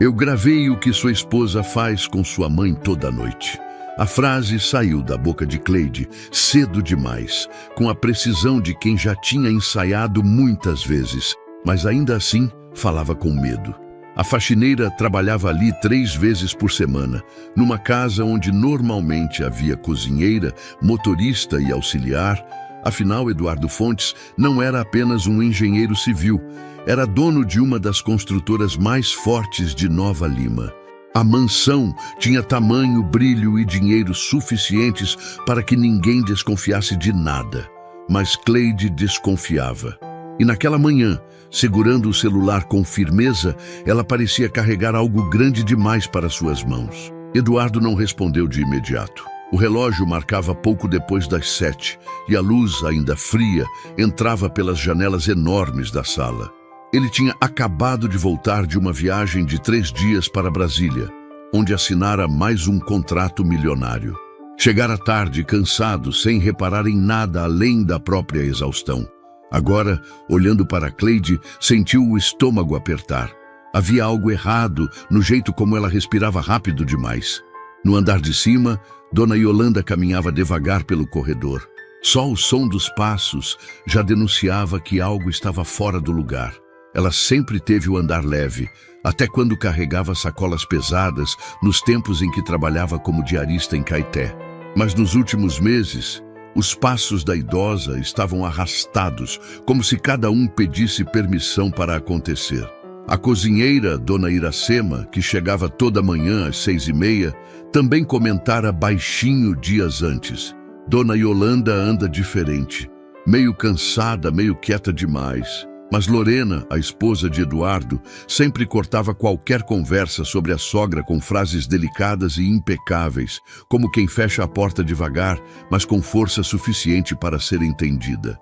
Eu gravei o que sua esposa faz com sua mãe toda noite. A frase saiu da boca de Cleide cedo demais, com a precisão de quem já tinha ensaiado muitas vezes, mas ainda assim falava com medo. A faxineira trabalhava ali 3 vezes por semana, numa casa onde normalmente havia cozinheira, motorista e auxiliar. Afinal, Eduardo Fontes não era apenas um engenheiro civil, era dono de uma das construtoras mais fortes de Nova Lima. A mansão tinha tamanho, brilho e dinheiro suficientes para que ninguém desconfiasse de nada. Mas Cleide desconfiava. E naquela manhã, segurando o celular com firmeza, ela parecia carregar algo grande demais para suas mãos. Eduardo não respondeu de imediato. O relógio marcava pouco depois das 7 e a luz, ainda fria, entrava pelas janelas enormes da sala. Ele tinha acabado de voltar de uma viagem de 3 dias para Brasília, onde assinara mais um contrato milionário. Chegara tarde, cansado, sem reparar em nada além da própria exaustão. Agora, olhando para Cleide, sentiu o estômago apertar. Havia algo errado no jeito como ela respirava rápido demais. No andar de cima, Dona Yolanda caminhava devagar pelo corredor. Só o som dos passos já denunciava que algo estava fora do lugar. Ela sempre teve o andar leve, até quando carregava sacolas pesadas nos tempos em que trabalhava como diarista em Caeté. Mas nos últimos meses, os passos da idosa estavam arrastados, como se cada um pedisse permissão para acontecer. A cozinheira, Dona Iracema, que chegava toda manhã às 6h30, também comentara baixinho dias antes. Dona Yolanda anda diferente, meio cansada, meio quieta demais. Mas Lorena, a esposa de Eduardo, sempre cortava qualquer conversa sobre a sogra com frases delicadas e impecáveis, como quem fecha a porta devagar, mas com força suficiente para ser entendida.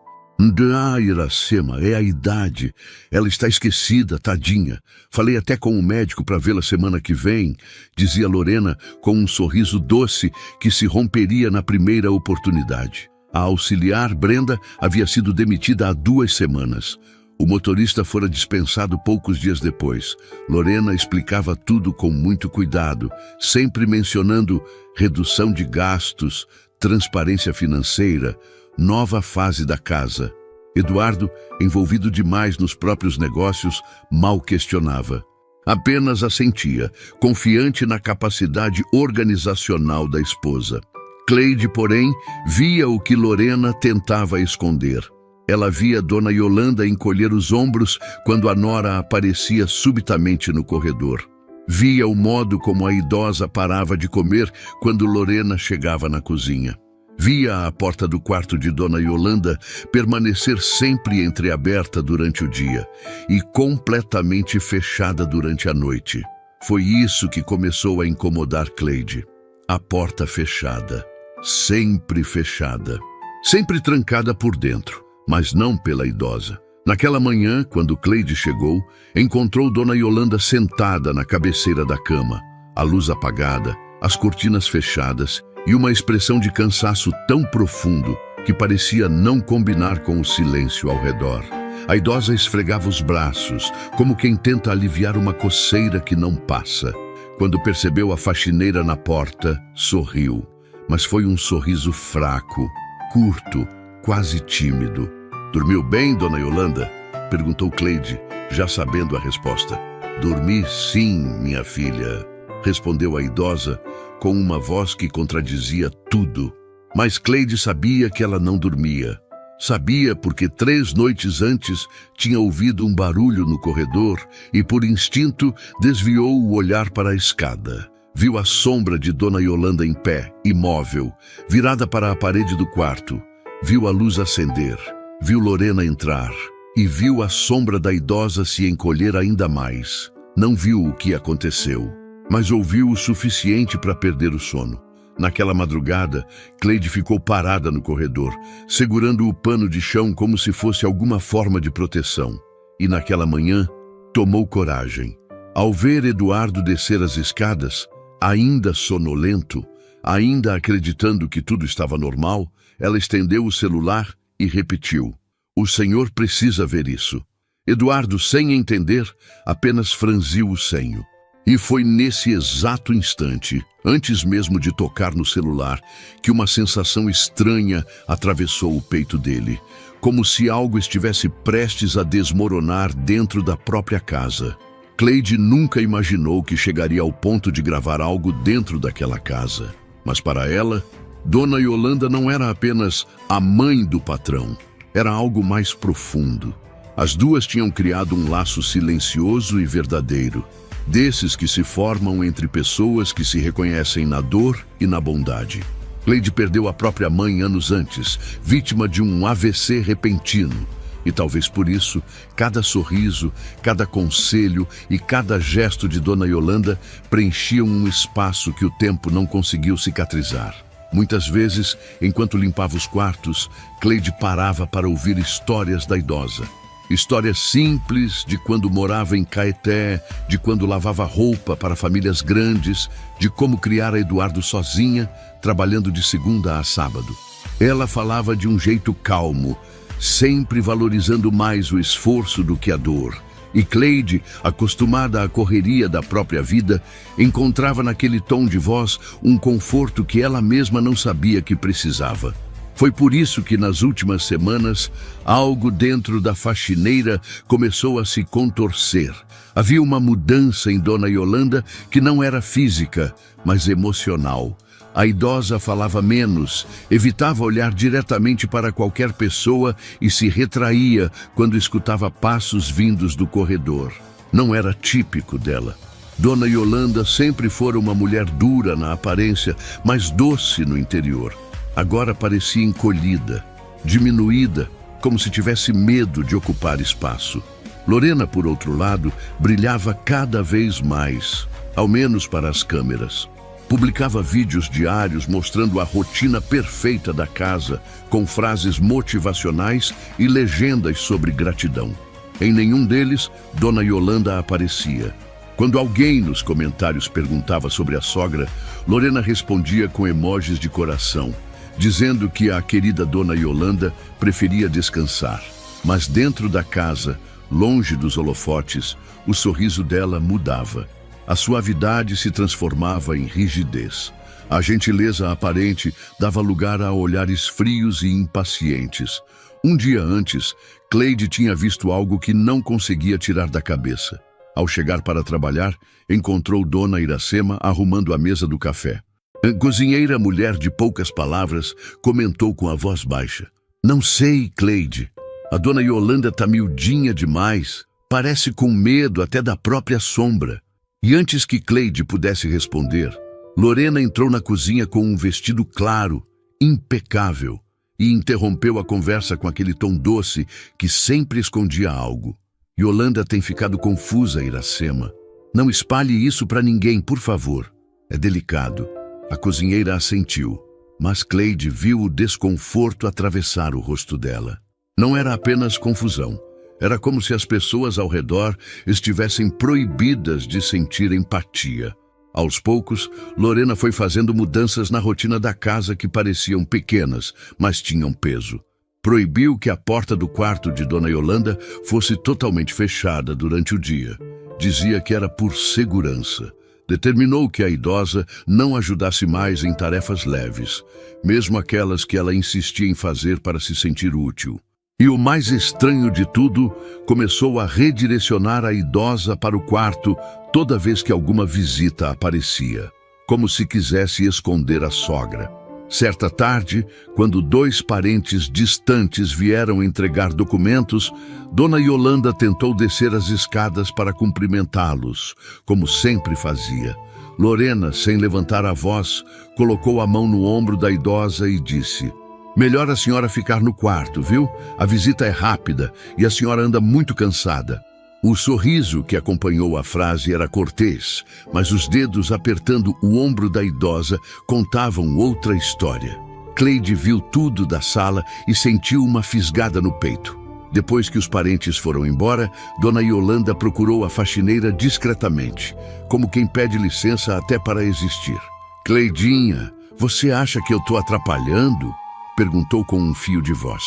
Ah, Iracema, é a idade. Ela está esquecida, tadinha. Falei até com o médico para vê-la semana que vem, dizia Lorena com um sorriso doce que se romperia na primeira oportunidade. A auxiliar, Brenda, havia sido demitida há 2 semanas. O motorista fora dispensado poucos dias depois. Lorena explicava tudo com muito cuidado, sempre mencionando redução de gastos, transparência financeira, nova fase da casa. Eduardo, envolvido demais nos próprios negócios, mal questionava. Apenas assentia, confiante na capacidade organizacional da esposa. Cleide, porém, via o que Lorena tentava esconder. Ela via Dona Yolanda encolher os ombros quando a nora aparecia subitamente no corredor. Via o modo como a idosa parava de comer quando Lorena chegava na cozinha. Via a porta do quarto de Dona Yolanda permanecer sempre entreaberta durante o dia e completamente fechada durante a noite. Foi isso que começou a incomodar Cleide. A porta fechada, sempre fechada, sempre trancada por dentro, mas não pela idosa. Naquela manhã, quando Cleide chegou, encontrou Dona Yolanda sentada na cabeceira da cama, a luz apagada, as cortinas fechadas e uma expressão de cansaço tão profundo que parecia não combinar com o silêncio ao redor. A idosa esfregava os braços, como quem tenta aliviar uma coceira que não passa. Quando percebeu a faxineira na porta, sorriu, mas foi um sorriso fraco, curto, quase tímido. "Dormiu bem, Dona Yolanda?" perguntou Cleide, já sabendo a resposta. "Dormi sim, minha filha", respondeu a idosa, com uma voz que contradizia tudo. Mas Cleide sabia que ela não dormia. Sabia porque 3 noites antes tinha ouvido um barulho no corredor e, por instinto, desviou o olhar para a escada. Viu a sombra de Dona Yolanda em pé, imóvel, virada para a parede do quarto. Viu a luz acender. Viu Lorena entrar e viu a sombra da idosa se encolher ainda mais. Não viu o que aconteceu, mas ouviu o suficiente para perder o sono. Naquela madrugada, Cleide ficou parada no corredor, segurando o pano de chão como se fosse alguma forma de proteção. E naquela manhã, tomou coragem. Ao ver Eduardo descer as escadas, ainda sonolento, ainda acreditando que tudo estava normal, ela estendeu o celular e repetiu: "O senhor precisa ver isso." Eduardo, sem entender, apenas franziu o senho. E foi nesse exato instante, antes mesmo de tocar no celular, que uma sensação estranha atravessou o peito dele, como se algo estivesse prestes a desmoronar dentro da própria casa. Cleide nunca imaginou que chegaria ao ponto de gravar algo dentro daquela casa. Mas para ela, Dona Yolanda não era apenas a mãe do patrão, era algo mais profundo. As duas tinham criado um laço silencioso e verdadeiro, desses que se formam entre pessoas que se reconhecem na dor e na bondade. Cleide perdeu a própria mãe anos antes, vítima de um AVC repentino. E talvez por isso, cada sorriso, cada conselho e cada gesto de Dona Yolanda preenchiam um espaço que o tempo não conseguiu cicatrizar. Muitas vezes, enquanto limpava os quartos, Cleide parava para ouvir histórias da idosa. Histórias simples de quando morava em Caeté, de quando lavava roupa para famílias grandes, de como criara Eduardo sozinha, trabalhando de segunda a sábado. Ela falava de um jeito calmo, sempre valorizando mais o esforço do que a dor. E Cleide, acostumada à correria da própria vida, encontrava naquele tom de voz um conforto que ela mesma não sabia que precisava. Foi por isso que nas últimas semanas, algo dentro da faxineira começou a se contorcer. Havia uma mudança em Dona Yolanda que não era física, mas emocional. A idosa falava menos, evitava olhar diretamente para qualquer pessoa e se retraía quando escutava passos vindos do corredor. Não era típico dela. Dona Yolanda sempre fora uma mulher dura na aparência, mas doce no interior. Agora parecia encolhida, diminuída, como se tivesse medo de ocupar espaço. Lorena, por outro lado, brilhava cada vez mais, ao menos para as câmeras. Publicava vídeos diários mostrando a rotina perfeita da casa, com frases motivacionais e legendas sobre gratidão. Em nenhum deles, Dona Yolanda aparecia. Quando alguém nos comentários perguntava sobre a sogra, Lorena respondia com emojis de coração, dizendo que a querida Dona Yolanda preferia descansar. Mas dentro da casa, longe dos holofotes, o sorriso dela mudava. A suavidade se transformava em rigidez. A gentileza aparente dava lugar a olhares frios e impacientes. Um dia antes, Cleide tinha visto algo que não conseguia tirar da cabeça. Ao chegar para trabalhar, encontrou Dona Iracema arrumando a mesa do café. A cozinheira, mulher de poucas palavras, comentou com a voz baixa. "Não sei, Cleide. A Dona Yolanda tá miudinha demais. Parece com medo até da própria sombra." E antes que Cleide pudesse responder, Lorena entrou na cozinha com um vestido claro, impecável, e interrompeu a conversa com aquele tom doce que sempre escondia algo. "Yolanda tem ficado confusa, Iracema. Não espalhe isso para ninguém, por favor. É delicado." A cozinheira assentiu, mas Cleide viu o desconforto atravessar o rosto dela. Não era apenas confusão. Era como se as pessoas ao redor estivessem proibidas de sentir empatia. Aos poucos, Lorena foi fazendo mudanças na rotina da casa que pareciam pequenas, mas tinham peso. Proibiu que a porta do quarto de Dona Yolanda fosse totalmente fechada durante o dia. Dizia que era por segurança. Determinou que a idosa não ajudasse mais em tarefas leves, mesmo aquelas que ela insistia em fazer para se sentir útil. E o mais estranho de tudo, começou a redirecionar a idosa para o quarto toda vez que alguma visita aparecia, como se quisesse esconder a sogra. Certa tarde, quando 2 parentes distantes vieram entregar documentos, Dona Yolanda tentou descer as escadas para cumprimentá-los, como sempre fazia. Lorena, sem levantar a voz, colocou a mão no ombro da idosa e disse: "Melhor a senhora ficar no quarto, viu? A visita é rápida e a senhora anda muito cansada." O sorriso que acompanhou a frase era cortês, mas os dedos apertando o ombro da idosa contavam outra história. Cleide viu tudo da sala e sentiu uma fisgada no peito. Depois que os parentes foram embora, Dona Yolanda procurou a faxineira discretamente, como quem pede licença até para existir. "Cleidinha, você acha que eu tô atrapalhando?" perguntou com um fio de voz.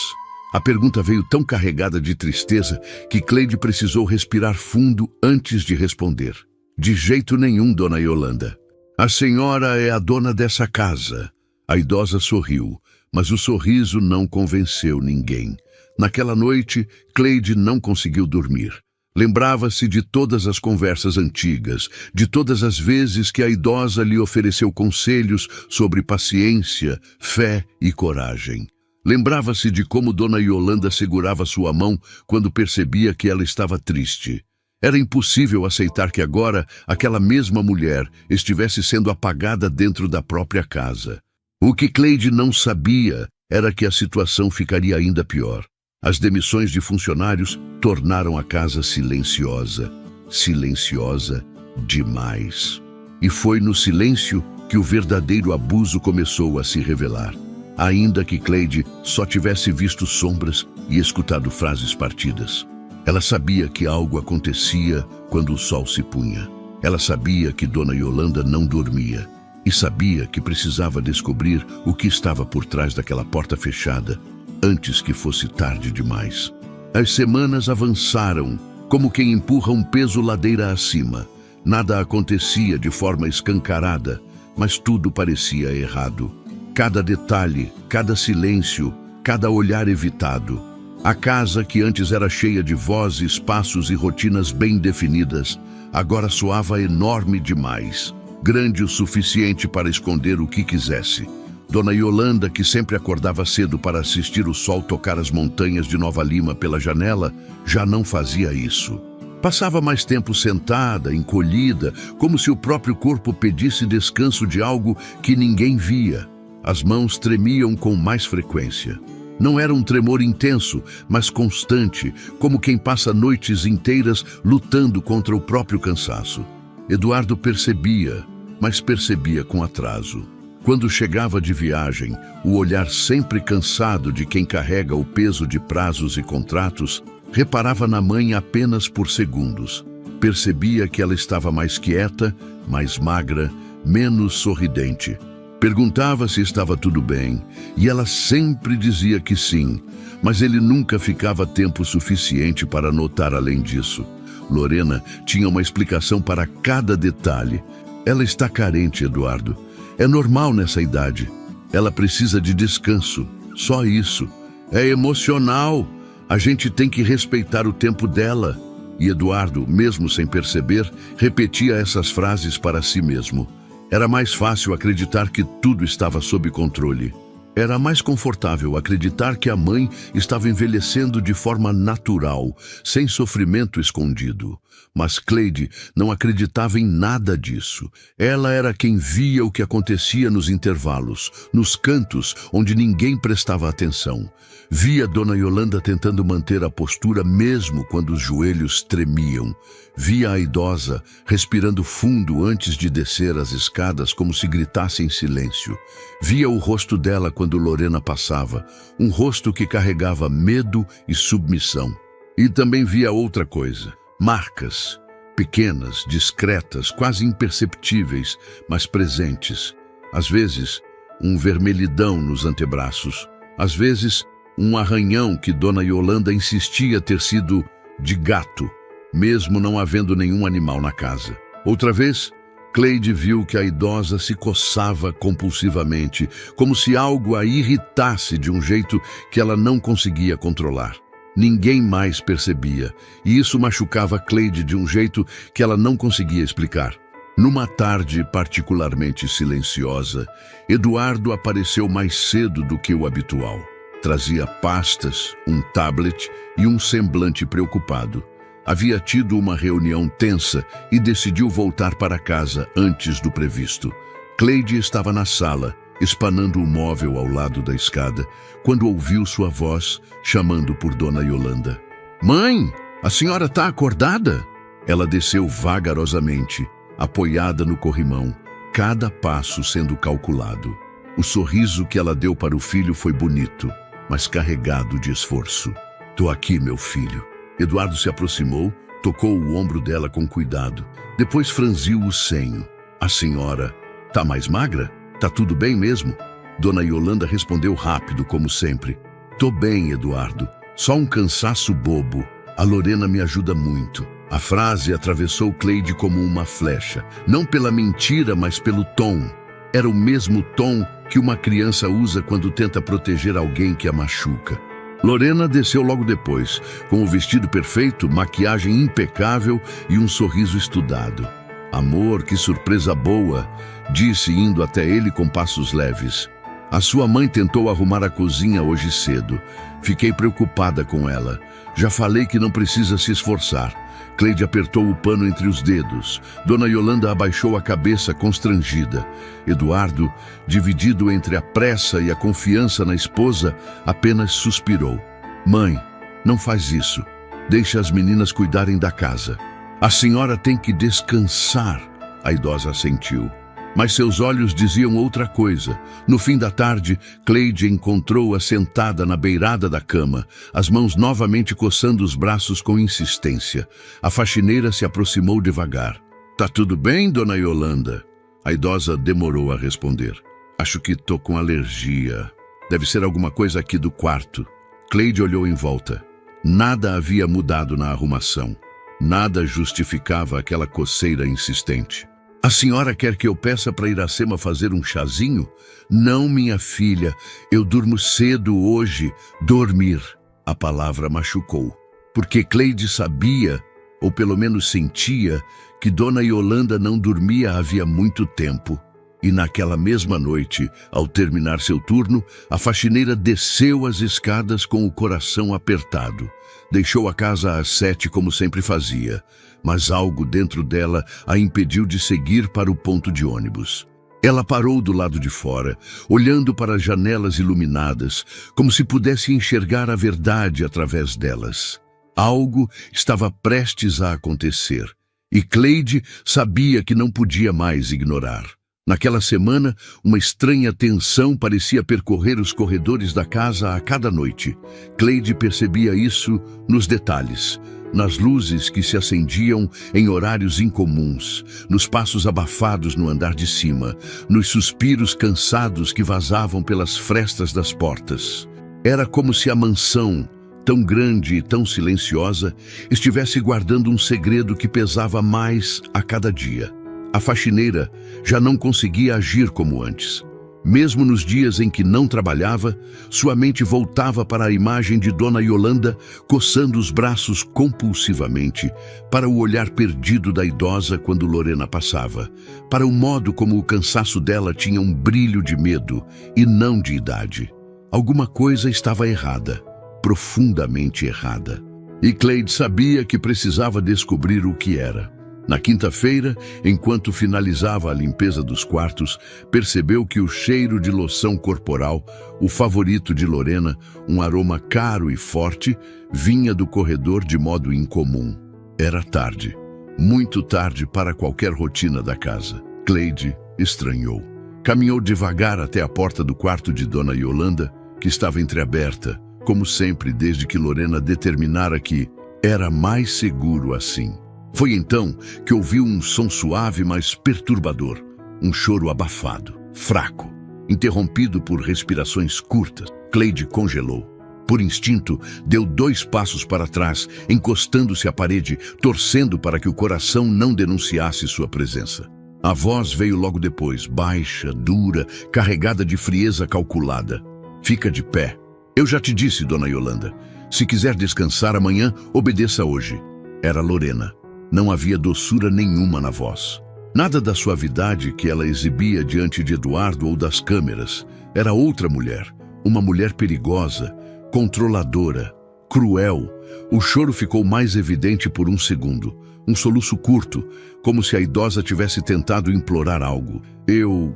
A pergunta veio tão carregada de tristeza que Cleide precisou respirar fundo antes de responder. De jeito nenhum, dona Yolanda. A senhora é a dona dessa casa. A idosa sorriu, mas o sorriso não convenceu ninguém. Naquela noite, Cleide não conseguiu dormir. Lembrava-se de todas as conversas antigas, de todas as vezes que a idosa lhe ofereceu conselhos sobre paciência, fé e coragem. Lembrava-se de como dona Yolanda segurava sua mão quando percebia que ela estava triste. Era impossível aceitar que agora aquela mesma mulher estivesse sendo apagada dentro da própria casa. O que Cleide não sabia era que a situação ficaria ainda pior. As demissões de funcionários tornaram a casa silenciosa. Silenciosa demais. E foi no silêncio que o verdadeiro abuso começou a se revelar. Ainda que Cleide só tivesse visto sombras e escutado frases partidas. Ela sabia que algo acontecia quando o sol se punha. Ela sabia que dona Yolanda não dormia. E sabia que precisava descobrir o que estava por trás daquela porta fechada, antes que fosse tarde demais. As semanas avançaram, como quem empurra um peso ladeira acima. Nada acontecia de forma escancarada, mas tudo parecia errado. Cada detalhe, cada silêncio, cada olhar evitado. A casa, que antes era cheia de vozes, passos e rotinas bem definidas, agora soava enorme demais, grande o suficiente para esconder o que quisesse. Dona Yolanda, que sempre acordava cedo para assistir o sol tocar as montanhas de Nova Lima pela janela, já não fazia isso. Passava mais tempo sentada, encolhida, como se o próprio corpo pedisse descanso de algo que ninguém via. As mãos tremiam com mais frequência. Não era um tremor intenso, mas constante, como quem passa noites inteiras lutando contra o próprio cansaço. Eduardo percebia, mas percebia com atraso. Quando chegava de viagem, o olhar sempre cansado de quem carrega o peso de prazos e contratos, reparava na mãe apenas por segundos. Percebia que ela estava mais quieta, mais magra, menos sorridente. Perguntava se estava tudo bem, e ela sempre dizia que sim, mas ele nunca ficava tempo suficiente para notar além disso. Lorena tinha uma explicação para cada detalhe. Ela está carente, Eduardo. É normal nessa idade. Ela precisa de descanso. Só isso. É emocional. A gente tem que respeitar o tempo dela. E Eduardo, mesmo sem perceber, repetia essas frases para si mesmo. Era mais fácil acreditar que tudo estava sob controle. Era mais confortável acreditar que a mãe estava envelhecendo de forma natural, sem sofrimento escondido. Mas Cleide não acreditava em nada disso. Ela era quem via o que acontecia nos intervalos, nos cantos onde ninguém prestava atenção. Via dona Yolanda tentando manter a postura mesmo quando os joelhos tremiam. Via a idosa respirando fundo antes de descer as escadas como se gritasse em silêncio. Via o rosto dela quando Lorena passava, um rosto que carregava medo e submissão. E também via outra coisa, marcas, pequenas, discretas, quase imperceptíveis, mas presentes. Às vezes, um vermelhidão nos antebraços. Às vezes, um arranhão que dona Yolanda insistia ter sido de gato, mesmo não havendo nenhum animal na casa. Outra vez, Cleide viu que a idosa se coçava compulsivamente, como se algo a irritasse de um jeito que ela não conseguia controlar. Ninguém mais percebia, e isso machucava Cleide de um jeito que ela não conseguia explicar. Numa tarde particularmente silenciosa, Eduardo apareceu mais cedo do que o habitual. Trazia pastas, um tablet e um semblante preocupado. Havia tido uma reunião tensa e decidiu voltar para casa antes do previsto. Cleide estava na sala, espanando o móvel ao lado da escada, quando ouviu sua voz chamando por dona Yolanda. "Mãe, a senhora está acordada?" Ela desceu vagarosamente, apoiada no corrimão, cada passo sendo calculado. O sorriso que ela deu para o filho foi bonito, mas carregado de esforço. "Tô aqui, meu filho." Eduardo se aproximou, tocou o ombro dela com cuidado. Depois franziu o senho. "A senhora tá mais magra? Tá tudo bem mesmo?" Dona Yolanda respondeu rápido, como sempre. "Tô bem, Eduardo. Só um cansaço bobo. A Lorena me ajuda muito. A frase atravessou Cleide como uma flecha, não pela mentira, mas pelo tom. Era o mesmo tom que uma criança usa quando tenta proteger alguém que a machuca. Lorena desceu logo depois, com o vestido perfeito, maquiagem impecável e um sorriso estudado. "Amor, que surpresa boa", disse, indo até ele com passos leves. "A sua mãe tentou arrumar a cozinha hoje cedo. Fiquei preocupada com ela. Já falei que não precisa se esforçar." Cleide apertou o pano entre os dedos. Dona Yolanda abaixou a cabeça constrangida. Eduardo, dividido entre a pressa e a confiança na esposa, apenas suspirou. "Mãe, não faz isso. Deixe as meninas cuidarem da casa." "A senhora tem que descansar", a idosa assentiu. Mas seus olhos diziam outra coisa. No fim da tarde, Cleide encontrou-a sentada na beirada da cama, as mãos novamente coçando os braços com insistência. A faxineira se aproximou devagar. "Tá tudo bem, dona Yolanda?" A idosa demorou a responder. "Acho que tô com alergia. Deve ser alguma coisa aqui do quarto." Cleide olhou em volta. Nada havia mudado na arrumação. Nada justificava aquela coceira insistente. "A senhora quer que eu peça para Iracema fazer um chazinho?" "Não, minha filha, eu durmo cedo hoje." Dormir. A palavra machucou. Porque Cleide sabia, ou pelo menos sentia, que Dona Yolanda não dormia havia muito tempo. E naquela mesma noite, ao terminar seu turno, a faxineira desceu as escadas com o coração apertado. Deixou a casa às 7 como sempre fazia, mas algo dentro dela a impediu de seguir para o ponto de ônibus. Ela parou do lado de fora, olhando para as janelas iluminadas, como se pudesse enxergar a verdade através delas. Algo estava prestes a acontecer, e Cleide sabia que não podia mais ignorar. Naquela semana, uma estranha tensão parecia percorrer os corredores da casa a cada noite. Cleide percebia isso nos detalhes, nas luzes que se acendiam em horários incomuns, nos passos abafados no andar de cima, nos suspiros cansados que vazavam pelas frestas das portas. Era como se a mansão, tão grande e tão silenciosa, estivesse guardando um segredo que pesava mais a cada dia. A faxineira já não conseguia agir como antes. Mesmo nos dias em que não trabalhava, sua mente voltava para a imagem de Dona Yolanda coçando os braços compulsivamente, para o olhar perdido da idosa quando Lorena passava, para o modo como o cansaço dela tinha um brilho de medo e não de idade. Alguma coisa estava errada, profundamente errada. E Cleide sabia que precisava descobrir o que era. Na quinta-feira, enquanto finalizava a limpeza dos quartos, percebeu que o cheiro de loção corporal, o favorito de Lorena, um aroma caro e forte, vinha do corredor de modo incomum. Era tarde, muito tarde para qualquer rotina da casa. Cleide estranhou. Caminhou devagar até a porta do quarto de Dona Yolanda, que estava entreaberta, como sempre desde que Lorena determinara que era mais seguro assim. Foi então que ouviu um som suave, mas perturbador. Um choro abafado, fraco, interrompido por respirações curtas. Cleide congelou. Por instinto, deu 2 passos para trás, encostando-se à parede, torcendo para que o coração não denunciasse sua presença. A voz veio logo depois, baixa, dura, carregada de frieza calculada. "Fica de pé. Eu já te disse, Dona Yolanda. Se quiser descansar amanhã, obedeça hoje." Era Lorena. Não havia doçura nenhuma na voz. Nada da suavidade que ela exibia diante de Eduardo ou das câmeras. Era outra mulher, uma mulher perigosa, controladora, cruel. O choro ficou mais evidente por um segundo. Um soluço curto, como se a idosa tivesse tentado implorar algo. Eu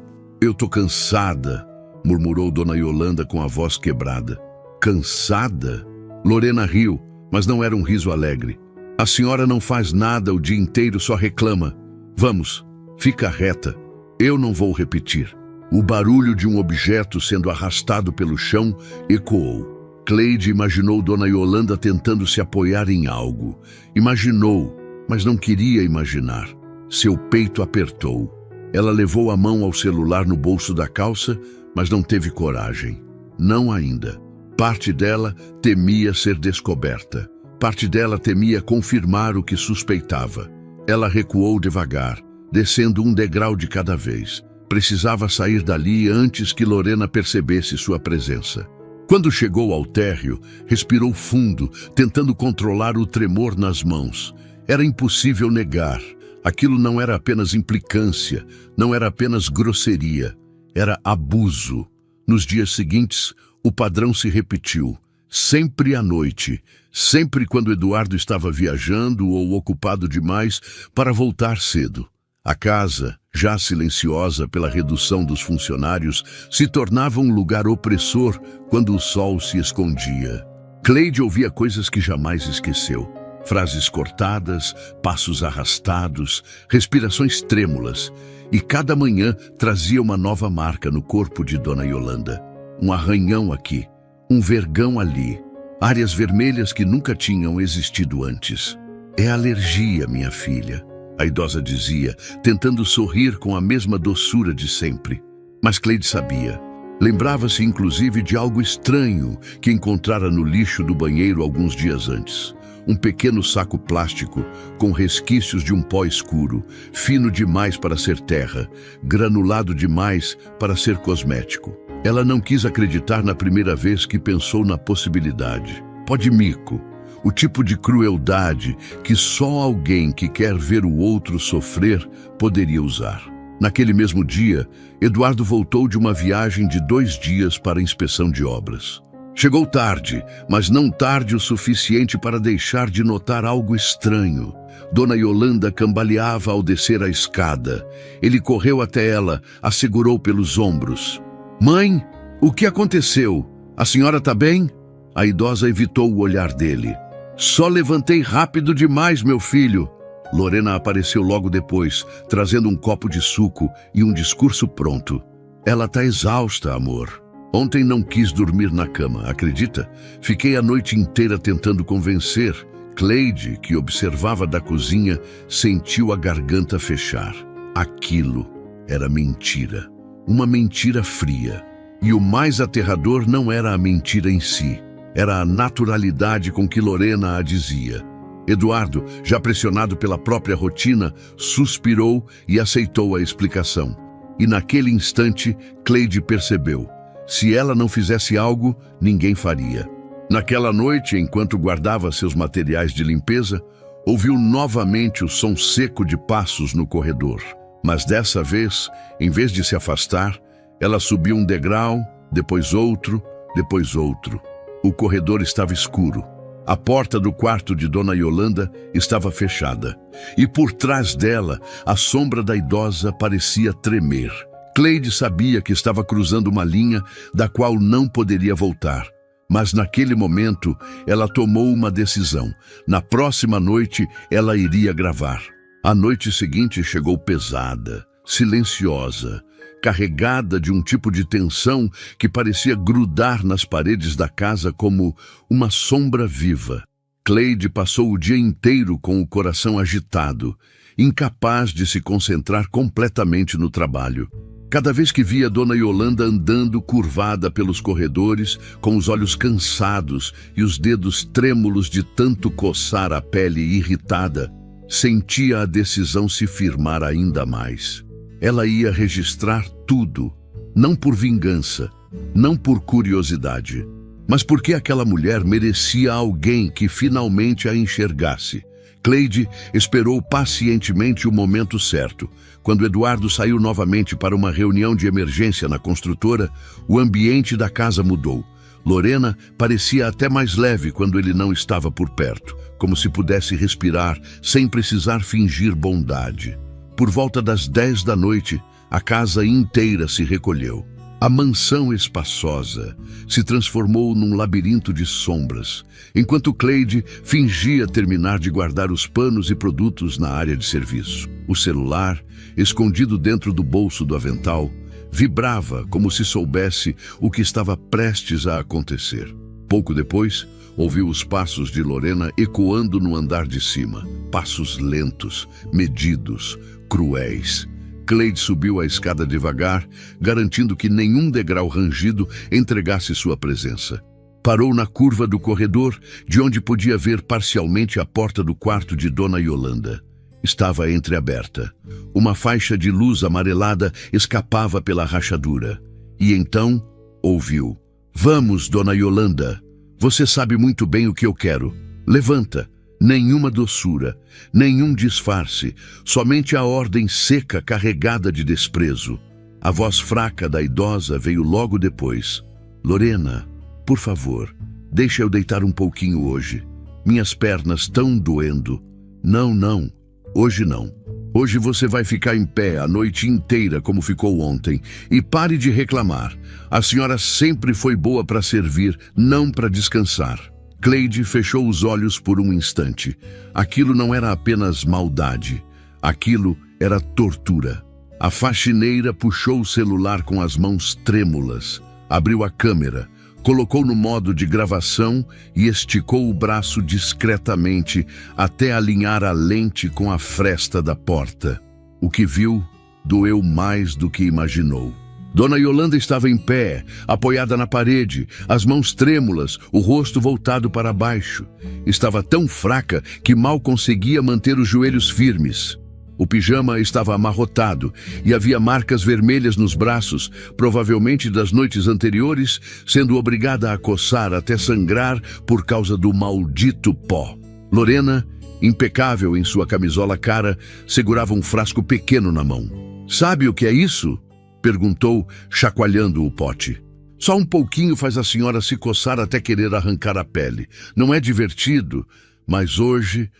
tô cansada", murmurou Dona Yolanda com a voz quebrada. "Cansada?" Lorena riu, mas não era um riso alegre. "A senhora não faz nada o dia inteiro, só reclama. Vamos, fica reta. Eu não vou repetir." O barulho de um objeto sendo arrastado pelo chão ecoou. Cleide imaginou Dona Yolanda tentando se apoiar em algo. Imaginou, mas não queria imaginar. Seu peito apertou. Ela levou a mão ao celular no bolso da calça, mas não teve coragem. Não ainda. Parte dela temia ser descoberta. Parte dela temia confirmar o que suspeitava. Ela recuou devagar, descendo um degrau de cada vez. Precisava sair dali antes que Lorena percebesse sua presença. Quando chegou ao térreo, respirou fundo, tentando controlar o tremor nas mãos. Era impossível negar. Aquilo não era apenas implicância, não era apenas grosseria. Era abuso. Nos dias seguintes, o padrão se repetiu. Sempre à noite, sempre quando Eduardo estava viajando ou ocupado demais para voltar cedo. A casa, já silenciosa pela redução dos funcionários, se tornava um lugar opressor quando o sol se escondia. Cleide ouvia coisas que jamais esqueceu. Frases cortadas, passos arrastados, respirações trêmulas. E cada manhã trazia uma nova marca no corpo de Dona Yolanda. Um arranhão aqui, um vergão ali, áreas vermelhas que nunca tinham existido antes. É alergia, minha filha, a idosa dizia, tentando sorrir com a mesma doçura de sempre. Mas Cleide sabia. Lembrava-se inclusive de algo estranho que encontrara no lixo do banheiro alguns dias antes. Um pequeno saco plástico com resquícios de um pó escuro, fino demais para ser terra, granulado demais para ser cosmético. Ela não quis acreditar na primeira vez que pensou na possibilidade. Pó de mico, o tipo de crueldade que só alguém que quer ver o outro sofrer poderia usar. Naquele mesmo dia, Eduardo voltou de uma viagem de 2 dias para a inspeção de obras. Chegou tarde, mas não tarde o suficiente para deixar de notar algo estranho. Dona Yolanda cambaleava ao descer a escada. Ele correu até ela, a segurou pelos ombros. "Mãe, o que aconteceu? A senhora está bem?" A idosa evitou o olhar dele. "Só levantei rápido demais, meu filho." Lorena apareceu logo depois, trazendo um copo de suco e um discurso pronto. "Ela está exausta, amor. Ontem não quis dormir na cama, acredita? Fiquei a noite inteira tentando convencer." Cleide, que observava da cozinha, sentiu a garganta fechar. Aquilo era mentira. Uma mentira fria. E o mais aterrador não era a mentira em si. Era a naturalidade com que Lorena a dizia. Eduardo, já pressionado pela própria rotina, suspirou e aceitou a explicação. E naquele instante, Cleide percebeu. Se ela não fizesse algo, ninguém faria. Naquela noite, enquanto guardava seus materiais de limpeza, ouviu novamente o som seco de passos no corredor. Mas dessa vez, em vez de se afastar, ela subiu um degrau, depois outro, depois outro. O corredor estava escuro. A porta do quarto de Dona Yolanda estava fechada. E por trás dela, a sombra da idosa parecia tremer. Cleide sabia que estava cruzando uma linha da qual não poderia voltar. Mas naquele momento, ela tomou uma decisão. Na próxima noite, ela iria gravar. A noite seguinte chegou pesada, silenciosa, carregada de um tipo de tensão que parecia grudar nas paredes da casa como uma sombra viva. Cleide passou o dia inteiro com o coração agitado, incapaz de se concentrar completamente no trabalho. Cada vez que via Dona Yolanda andando curvada pelos corredores, com os olhos cansados e os dedos trêmulos de tanto coçar a pele irritada, sentia a decisão se firmar ainda mais. Ela ia registrar tudo, não por vingança, não por curiosidade, mas porque aquela mulher merecia alguém que finalmente a enxergasse. Cleide esperou pacientemente o momento certo. Quando Eduardo saiu novamente para uma reunião de emergência na construtora, o ambiente da casa mudou. Lorena parecia até mais leve quando ele não estava por perto, como se pudesse respirar sem precisar fingir bondade. Por volta das 10 da noite, a casa inteira se recolheu. A mansão espaçosa se transformou num labirinto de sombras, enquanto Cleide fingia terminar de guardar os panos e produtos na área de serviço. O celular, escondido dentro do bolso do avental, vibrava como se soubesse o que estava prestes a acontecer. Pouco depois, ouviu os passos de Lorena ecoando no andar de cima. Passos lentos, medidos, cruéis. Cleide subiu a escada devagar, garantindo que nenhum degrau rangido entregasse sua presença. Parou na curva do corredor, de onde podia ver parcialmente a porta do quarto de Dona Yolanda. Estava entreaberta. Uma faixa de luz amarelada escapava pela rachadura. E então, ouviu: "Vamos, Dona Yolanda. Você sabe muito bem o que eu quero. Levanta." Nenhuma doçura, nenhum disfarce, somente a ordem seca carregada de desprezo. A voz fraca da idosa veio logo depois. "Lorena, por favor, deixa eu deitar um pouquinho hoje. Minhas pernas estão doendo." "Não, não, hoje não. Hoje você vai ficar em pé a noite inteira como ficou ontem. E pare de reclamar. A senhora sempre foi boa para servir, não para descansar." Cleide fechou os olhos por um instante. Aquilo não era apenas maldade. Aquilo era tortura. A faxineira puxou o celular com as mãos trêmulas. Abriu a câmera, colocou no modo de gravação e esticou o braço discretamente até alinhar a lente com a fresta da porta. O que viu doeu mais do que imaginou. Dona Yolanda estava em pé, apoiada na parede, as mãos trêmulas, o rosto voltado para baixo. Estava tão fraca que mal conseguia manter os joelhos firmes. O pijama estava amarrotado e havia marcas vermelhas nos braços, provavelmente das noites anteriores, sendo obrigada a coçar até sangrar por causa do maldito pó. Lorena, impecável em sua camisola cara, segurava um frasco pequeno na mão. "Sabe o que é isso?" perguntou, chacoalhando o pote. "Só um pouquinho faz a senhora se coçar até querer arrancar a pele. Não é divertido, mas hoje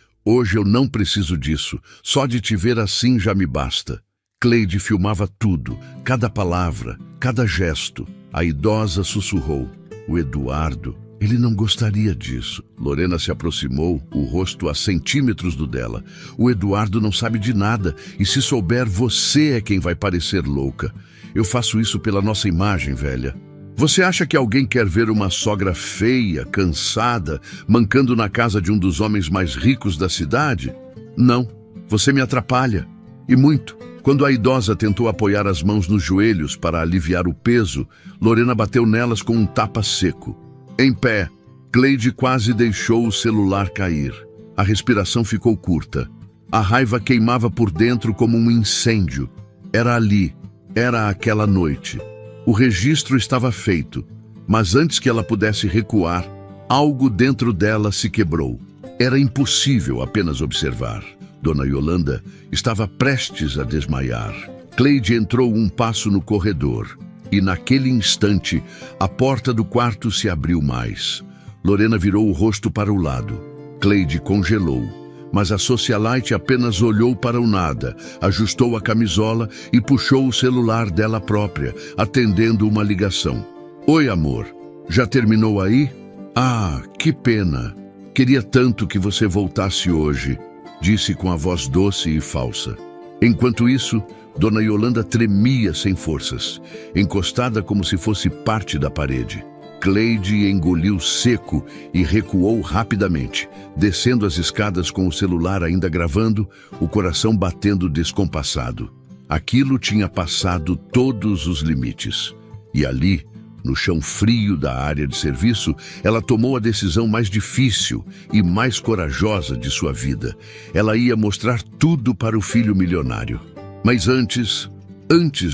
eu não preciso disso. Só de te ver assim já me basta." Cleide filmava tudo, cada palavra, cada gesto. A idosa sussurrou: "O Eduardo, ele não gostaria disso." Lorena se aproximou, o rosto a centímetros do dela. "O Eduardo não sabe de nada, e se souber, você é quem vai parecer louca. Eu faço isso pela nossa imagem, velha. Você acha que alguém quer ver uma sogra feia, cansada, mancando na casa de um dos homens mais ricos da cidade? Não, você me atrapalha. E muito." Quando a idosa tentou apoiar as mãos nos joelhos para aliviar o peso, Lorena bateu nelas com um tapa seco. Em pé, Cleide quase deixou o celular cair. A respiração ficou curta. A raiva queimava por dentro como um incêndio. Era ali, era aquela noite. O registro estava feito, mas antes que ela pudesse recuar, algo dentro dela se quebrou. Era impossível apenas observar. Dona Yolanda estava prestes a desmaiar. Cleide entrou um passo no corredor. E naquele instante, a porta do quarto se abriu mais. Lorena virou o rosto para o lado. Cleide congelou, mas a socialite apenas olhou para o nada, ajustou a camisola e puxou o celular dela própria, atendendo uma ligação. "Oi, amor. Já terminou aí?" "Ah, que pena. Queria tanto que você voltasse hoje", disse com a voz doce e falsa. Enquanto isso, Dona Yolanda tremia sem forças, encostada como se fosse parte da parede. Cleide engoliu seco e recuou rapidamente, descendo as escadas com o celular ainda gravando, o coração batendo descompassado. Aquilo tinha passado todos os limites. E ali, no chão frio da área de serviço, ela tomou a decisão mais difícil e mais corajosa de sua vida. Ela ia mostrar tudo para o filho milionário. Mas antes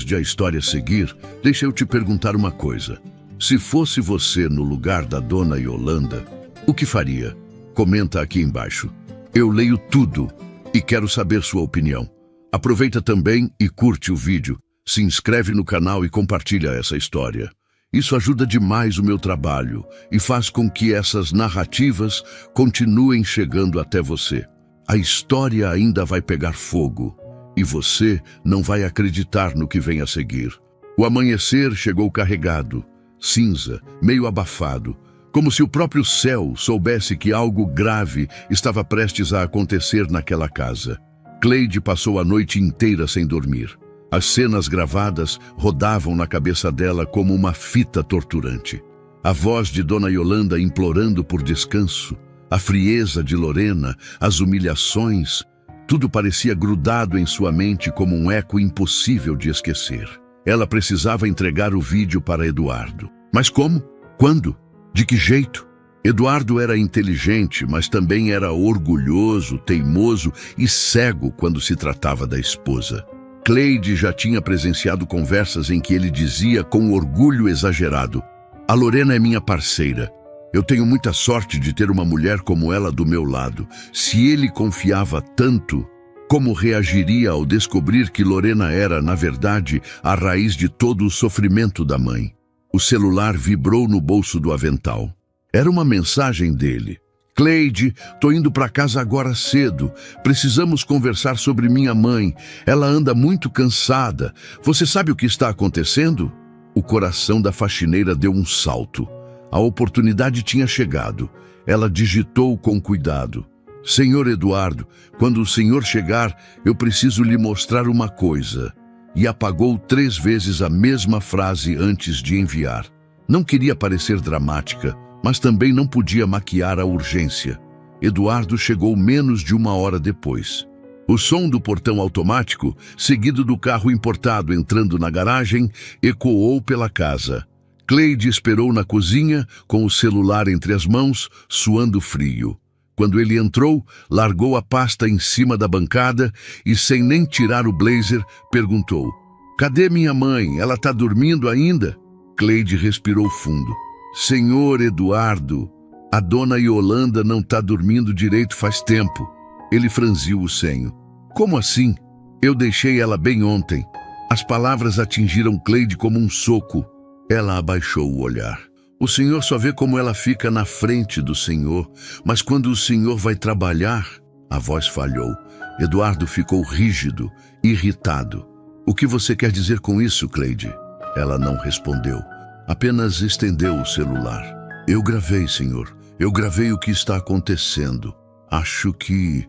de a história seguir, deixa eu te perguntar uma coisa. Se fosse você no lugar da Dona Yolanda, o que faria? Comenta aqui embaixo. Eu leio tudo e quero saber sua opinião. Aproveita também e curte o vídeo. Se inscreve no canal e compartilha essa história. Isso ajuda demais o meu trabalho e faz com que essas narrativas continuem chegando até você. A história ainda vai pegar fogo. E você não vai acreditar no que vem a seguir. O amanhecer chegou carregado, cinza, meio abafado, como se o próprio céu soubesse que algo grave estava prestes a acontecer naquela casa. Cleide passou a noite inteira sem dormir. As cenas gravadas rodavam na cabeça dela como uma fita torturante. A voz de Dona Yolanda implorando por descanso, a frieza de Lorena, as humilhações... Tudo parecia grudado em sua mente como um eco impossível de esquecer. Ela precisava entregar o vídeo para Eduardo. Mas como? Quando? De que jeito? Eduardo era inteligente, mas também era orgulhoso, teimoso e cego quando se tratava da esposa. Cleide já tinha presenciado conversas em que ele dizia com orgulho exagerado: "A Lorena é minha parceira. Eu tenho muita sorte de ter uma mulher como ela do meu lado." Se ele confiava tanto, como reagiria ao descobrir que Lorena era, na verdade, a raiz de todo o sofrimento da mãe? O celular vibrou no bolso do avental. Era uma mensagem dele. "Cleide, tô indo para casa agora cedo. Precisamos conversar sobre minha mãe. Ela anda muito cansada. Você sabe o que está acontecendo?" O coração da faxineira deu um salto. A oportunidade tinha chegado. Ela digitou com cuidado: "Senhor Eduardo, quando o senhor chegar, eu preciso lhe mostrar uma coisa." E apagou 3 vezes a mesma frase antes de enviar. Não queria parecer dramática, mas também não podia maquiar a urgência. Eduardo chegou menos de 1 hora depois. O som do portão automático, seguido do carro importado entrando na garagem, ecoou pela casa. Cleide esperou na cozinha, com o celular entre as mãos, suando frio. Quando ele entrou, largou a pasta em cima da bancada e, sem nem tirar o blazer, perguntou: "Cadê minha mãe? Ela está dormindo ainda?" Cleide respirou fundo. "Senhor Eduardo, a dona Yolanda não está dormindo direito faz tempo." Ele franziu o senho. "Como assim? Eu deixei ela bem ontem." As palavras atingiram Cleide como um soco. Ela abaixou o olhar. "O senhor só vê como ela fica na frente do senhor, mas quando o senhor vai trabalhar..." A voz falhou. Eduardo ficou rígido, irritado. "O que você quer dizer com isso, Cleide?" Ela não respondeu. Apenas estendeu o celular. "Eu gravei, senhor. Eu gravei o que está acontecendo. Acho que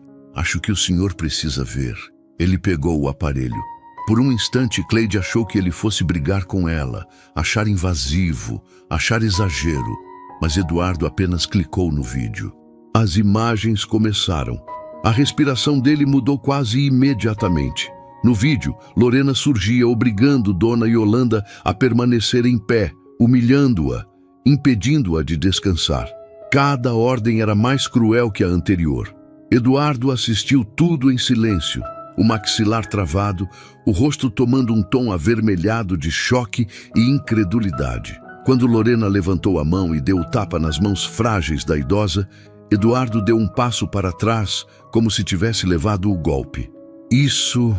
o senhor precisa ver." Ele pegou o aparelho. Por um instante, Cleide achou que ele fosse brigar com ela, achar invasivo, achar exagero. Mas Eduardo apenas clicou no vídeo. As imagens começaram. A respiração dele mudou quase imediatamente. No vídeo, Lorena surgia obrigando Dona Yolanda a permanecer em pé, humilhando-a, impedindo-a de descansar. Cada ordem era mais cruel que a anterior. Eduardo assistiu tudo em silêncio, o maxilar travado, o rosto tomando um tom avermelhado de choque e incredulidade. Quando Lorena levantou a mão e deu o tapa nas mãos frágeis da idosa, Eduardo deu um passo para trás, como se tivesse levado o golpe. Isso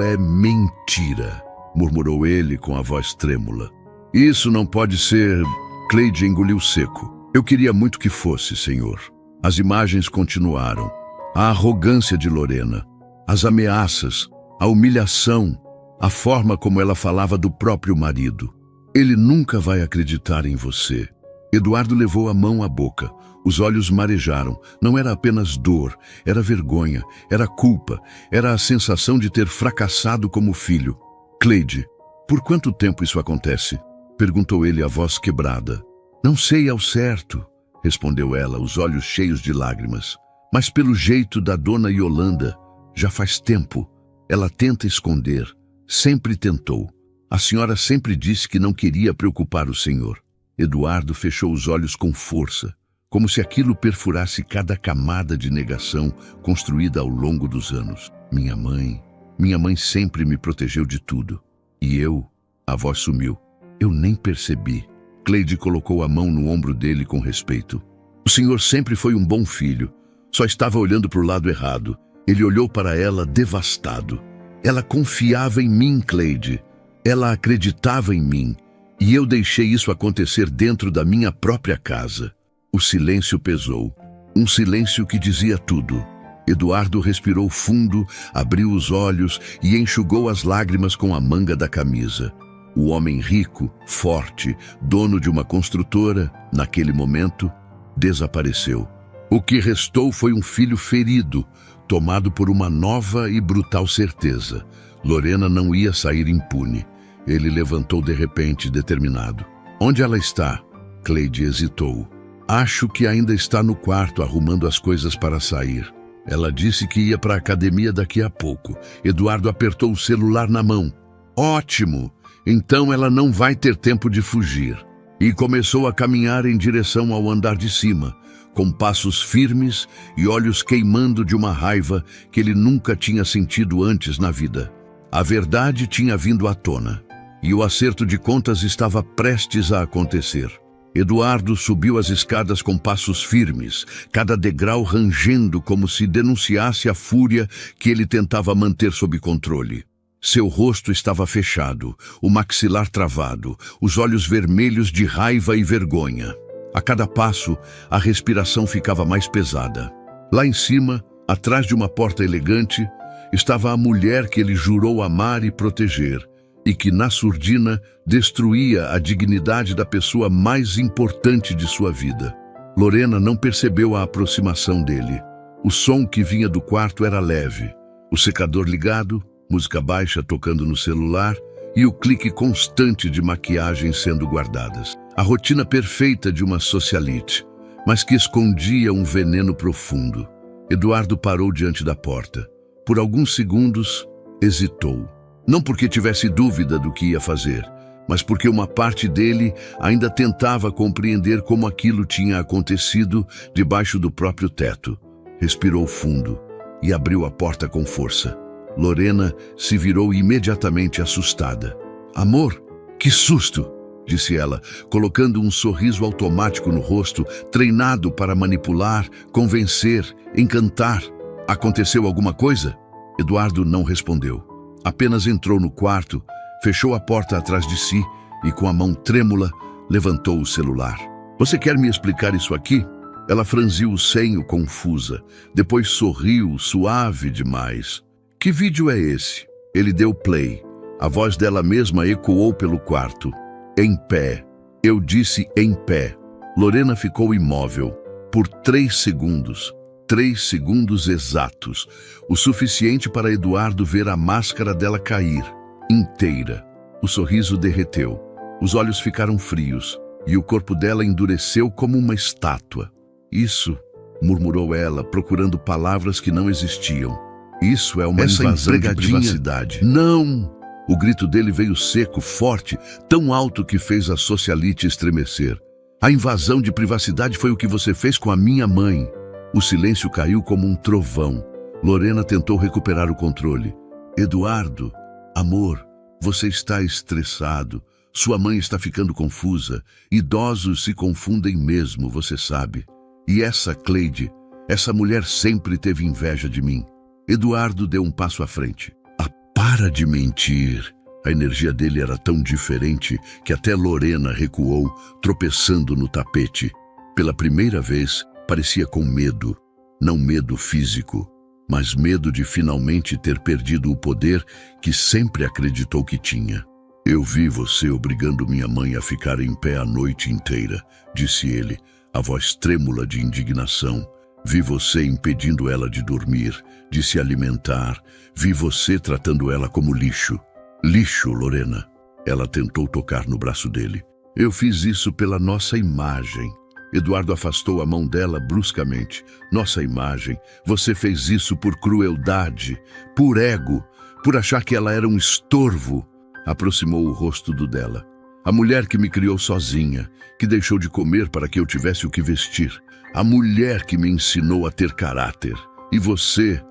é mentira", murmurou ele com a voz trêmula. "Isso não pode ser..." Cleide engoliu seco. "Eu queria muito que fosse, senhor." As imagens continuaram. A arrogância de Lorena, as ameaças, a humilhação, a forma como ela falava do próprio marido. "Ele nunca vai acreditar em você." Eduardo levou a mão à boca. Os olhos marejaram. Não era apenas dor, era vergonha, era culpa, era a sensação de ter fracassado como filho. "Cleide, por quanto tempo isso acontece?" perguntou ele, a voz quebrada. "Não sei ao certo", respondeu ela, os olhos cheios de lágrimas. "Mas pelo jeito da dona Yolanda, já faz tempo. Ela tenta esconder, sempre tentou. A senhora sempre disse que não queria preocupar o senhor." Eduardo fechou os olhos com força, como se aquilo perfurasse cada camada de negação construída ao longo dos anos. Minha mãe sempre me protegeu de tudo. E eu..." A voz sumiu. "Eu nem percebi." Cleide colocou a mão no ombro dele com respeito. "O senhor sempre foi um bom filho. Só estava olhando para o lado errado." Ele olhou para ela devastado. "Ela confiava em mim, Cleide. Ela acreditava em mim. E eu deixei isso acontecer dentro da minha própria casa." O silêncio pesou. Um silêncio que dizia tudo. Eduardo respirou fundo, abriu os olhos e enxugou as lágrimas com a manga da camisa. O homem rico, forte, dono de uma construtora, naquele momento, desapareceu. O que restou foi um filho ferido, tomado por uma nova e brutal certeza. Lorena não ia sair impune. Ele levantou de repente, determinado. "Onde ela está?" Cleide hesitou. "Acho que ainda está no quarto, arrumando as coisas para sair. Ela disse que ia para a academia daqui a pouco." Eduardo apertou o celular na mão. "Ótimo! Então ela não vai ter tempo de fugir." e começou a caminhar em direção ao andar de cima, com passos firmes e olhos queimando de uma raiva que ele nunca tinha sentido antes na vida. A verdade tinha vindo à tona, e o acerto de contas estava prestes a acontecer. Eduardo subiu as escadas com passos firmes, cada degrau rangendo como se denunciasse a fúria que ele tentava manter sob controle. Seu rosto estava fechado, o maxilar travado, os olhos vermelhos de raiva e vergonha. A cada passo, a respiração ficava mais pesada. Lá em cima, atrás de uma porta elegante, estava a mulher que ele jurou amar e proteger, e que, na surdina, destruía a dignidade da pessoa mais importante de sua vida. Lorena não percebeu a aproximação dele. O som que vinha do quarto era leve. O secador ligado, música baixa tocando no celular e o clique constante de maquiagens sendo guardadas. A rotina perfeita de uma socialite, mas que escondia um veneno profundo. Eduardo parou diante da porta. Por alguns segundos, hesitou. Não porque tivesse dúvida do que ia fazer, mas porque uma parte dele ainda tentava compreender como aquilo tinha acontecido debaixo do próprio teto. Respirou fundo e abriu a porta com força. Lorena se virou imediatamente assustada. "Amor, que susto!" disse ela, colocando um sorriso automático no rosto, treinado para manipular, convencer, encantar. "Aconteceu alguma coisa?" Eduardo não respondeu. Apenas entrou no quarto, fechou a porta atrás de si e, com a mão trêmula, levantou o celular. "Você quer me explicar isso aqui?" Ela franziu o senho confusa, depois sorriu, suave demais. "Que vídeo é esse?" Ele deu play. A voz dela mesma ecoou pelo quarto. "Em pé." Eu disse em pé. Lorena ficou imóvel por 3 segundos. 3 segundos exatos, o suficiente para Eduardo ver a máscara dela cair, inteira. O sorriso derreteu, os olhos ficaram frios e o corpo dela endureceu como uma estátua. "Isso", murmurou ela, procurando palavras que não existiam. "Isso é uma invasão de privacidade." "Não!" O grito dele veio seco, forte, tão alto que fez a socialite estremecer. "A invasão de privacidade foi o que você fez com a minha mãe." O silêncio caiu como um trovão. Lorena tentou recuperar o controle. "Eduardo, amor, você está estressado. Sua mãe está ficando confusa. Idosos se confundem mesmo, você sabe. E essa Cleide, essa mulher sempre teve inveja de mim." Eduardo deu um passo à frente. "Ah, para de mentir." A energia dele era tão diferente que até Lorena recuou, tropeçando no tapete. Pela primeira vez, parecia com medo, não medo físico, mas medo de finalmente ter perdido o poder que sempre acreditou que tinha. "Eu vi você obrigando minha mãe a ficar em pé a noite inteira", disse ele, a voz trêmula de indignação. "Vi você impedindo ela de dormir, de se alimentar. Vi você tratando ela como lixo." "Lixo, Lorena." Ela tentou tocar no braço dele. "Eu fiz isso pela nossa imagem." Eduardo afastou a mão dela bruscamente. "Nossa imagem. Você fez isso por crueldade, por ego, por achar que ela era um estorvo." Aproximou o rosto do dela. "A mulher que me criou sozinha, que deixou de comer para que eu tivesse o que vestir. A mulher que me ensinou a ter caráter. E você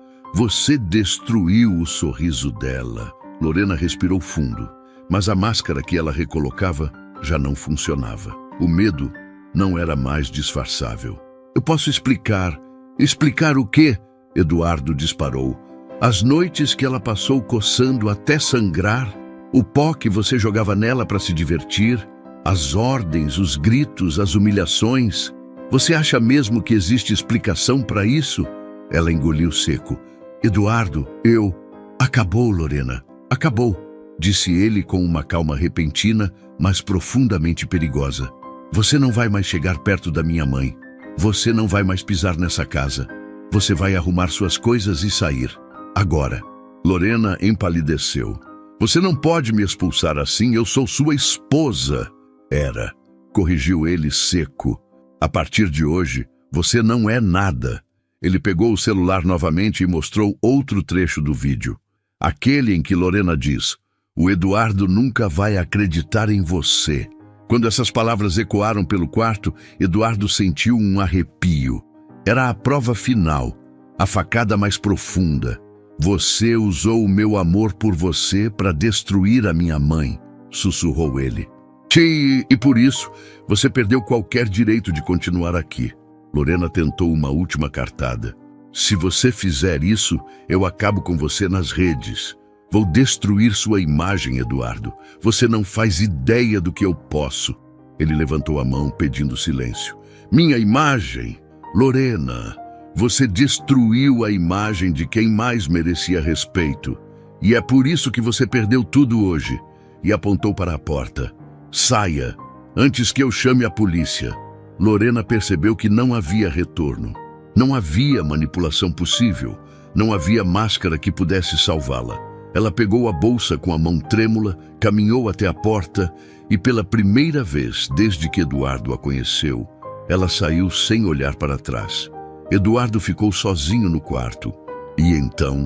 destruiu o sorriso dela." Lorena respirou fundo, mas a máscara que ela recolocava já não funcionava. O medo não era mais disfarçável. "Eu posso explicar." "Explicar o quê?" Eduardo disparou. "As noites que ela passou coçando até sangrar, o pó que você jogava nela para se divertir, as ordens, os gritos, as humilhações. Você acha mesmo que existe explicação para isso?" Ela engoliu seco. "Eduardo, Acabou, Lorena, acabou", disse ele com uma calma repentina, mas profundamente perigosa. "Você não vai mais chegar perto da minha mãe. Você não vai mais pisar nessa casa. Você vai arrumar suas coisas e sair. Agora." Lorena empalideceu. "Você não pode me expulsar assim, eu sou sua esposa." "Era", corrigiu ele seco. "A partir de hoje, você não é nada." Ele pegou o celular novamente e mostrou outro trecho do vídeo. Aquele em que Lorena diz: "O Eduardo nunca vai acreditar em você." Quando essas palavras ecoaram pelo quarto, Eduardo sentiu um arrepio. Era a prova final, a facada mais profunda. Você usou o meu amor por você para destruir a minha mãe, sussurrou ele. E por isso, você perdeu qualquer direito de continuar aqui. Lorena tentou uma última cartada. Se você fizer isso, eu acabo com você nas redes. Vou destruir sua imagem, Eduardo. Você não faz ideia do que eu posso. Ele levantou a mão, pedindo silêncio. Minha imagem? Lorena, você destruiu a imagem de quem mais merecia respeito. E é por isso que você perdeu tudo hoje. E apontou para a porta. Saia, antes que eu chame a polícia. Lorena percebeu que não havia retorno. Não havia manipulação possível. Não havia máscara que pudesse salvá-la. Ela pegou a bolsa com a mão trêmula, caminhou até a porta e, pela primeira vez desde que Eduardo a conheceu, ela saiu sem olhar para trás. Eduardo ficou sozinho no quarto e então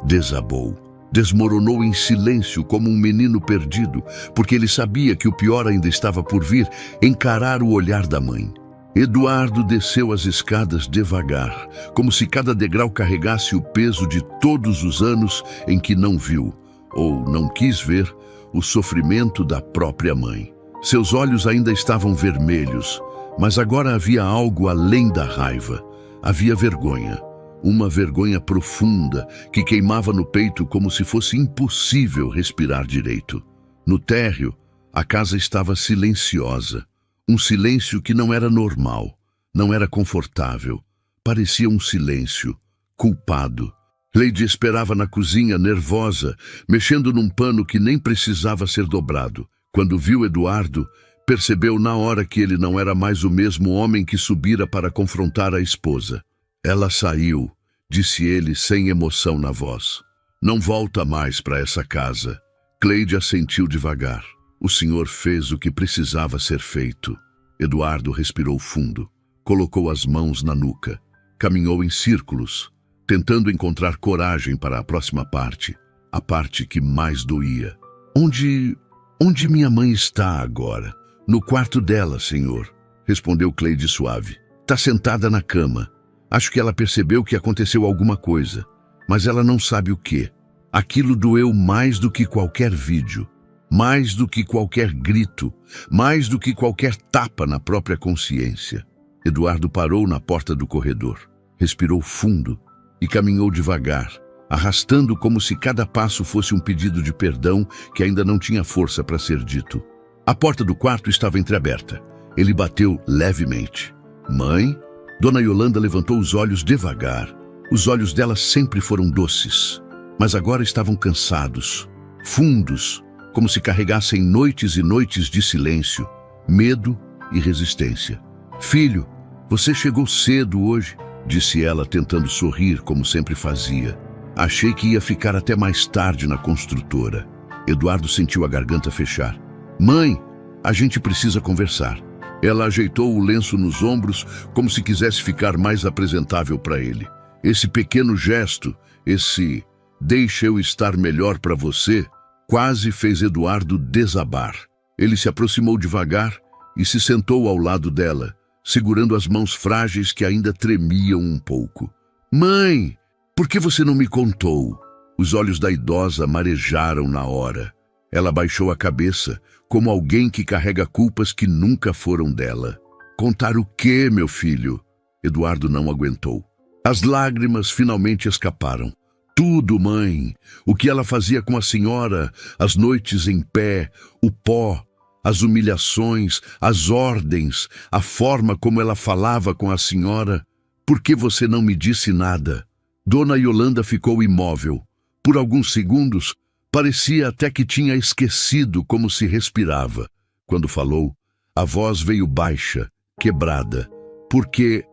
desabou. Desmoronou em silêncio como um menino perdido, porque ele sabia que o pior ainda estava por vir, encarar o olhar da mãe. Eduardo desceu as escadas devagar, como se cada degrau carregasse o peso de todos os anos em que não viu, ou não quis ver, o sofrimento da própria mãe. Seus olhos ainda estavam vermelhos, mas agora havia algo além da raiva. Havia vergonha. Uma vergonha profunda que queimava no peito como se fosse impossível respirar direito. No térreo, a casa estava silenciosa. Um silêncio que não era normal, não era confortável. Parecia um silêncio culpado. Lady esperava na cozinha, nervosa, mexendo num pano que nem precisava ser dobrado. Quando viu Eduardo, percebeu na hora que ele não era mais o mesmo homem que subira para confrontar a esposa. Ela saiu, disse ele sem emoção na voz. Não volta mais para essa casa. Cleide assentiu devagar. O senhor fez o que precisava ser feito. Eduardo respirou fundo, colocou as mãos na nuca, caminhou em círculos, tentando encontrar coragem para a próxima parte, a parte que mais doía. Onde minha mãe está agora? No quarto dela, senhor, respondeu Cleide suave. Está sentada na cama. Acho que ela percebeu que aconteceu alguma coisa, mas ela não sabe o quê. Aquilo doeu mais do que qualquer vídeo, mais do que qualquer grito, mais do que qualquer tapa na própria consciência. Eduardo parou na porta do corredor, respirou fundo e caminhou devagar, arrastando como se cada passo fosse um pedido de perdão que ainda não tinha força para ser dito. A porta do quarto estava entreaberta. Ele bateu levemente. Mãe? Dona Yolanda levantou os olhos devagar. Os olhos dela sempre foram doces, mas agora estavam cansados, fundos, como se carregassem noites e noites de silêncio, medo e resistência. Filho, você chegou cedo hoje, disse ela, tentando sorrir como sempre fazia. Achei que ia ficar até mais tarde na construtora. Eduardo sentiu a garganta fechar. Mãe, a gente precisa conversar. Ela ajeitou o lenço nos ombros como se quisesse ficar mais apresentável para ele. Esse pequeno gesto, esse "deixa eu estar melhor para você", quase fez Eduardo desabar. Ele se aproximou devagar e se sentou ao lado dela, segurando as mãos frágeis que ainda tremiam um pouco. Mãe, por que você não me contou? Os olhos da idosa marejaram na hora. Ela baixou a cabeça, como alguém que carrega culpas que nunca foram dela. Contar o quê, meu filho? Eduardo não aguentou. As lágrimas finalmente escaparam. Tudo, mãe. O que ela fazia com a senhora, as noites em pé, o pó, as humilhações, as ordens, a forma como ela falava com a senhora. Por que você não me disse nada? Dona Yolanda ficou imóvel. Por alguns segundos, parecia até que tinha esquecido como se respirava. Quando falou, a voz veio baixa, quebrada. Porque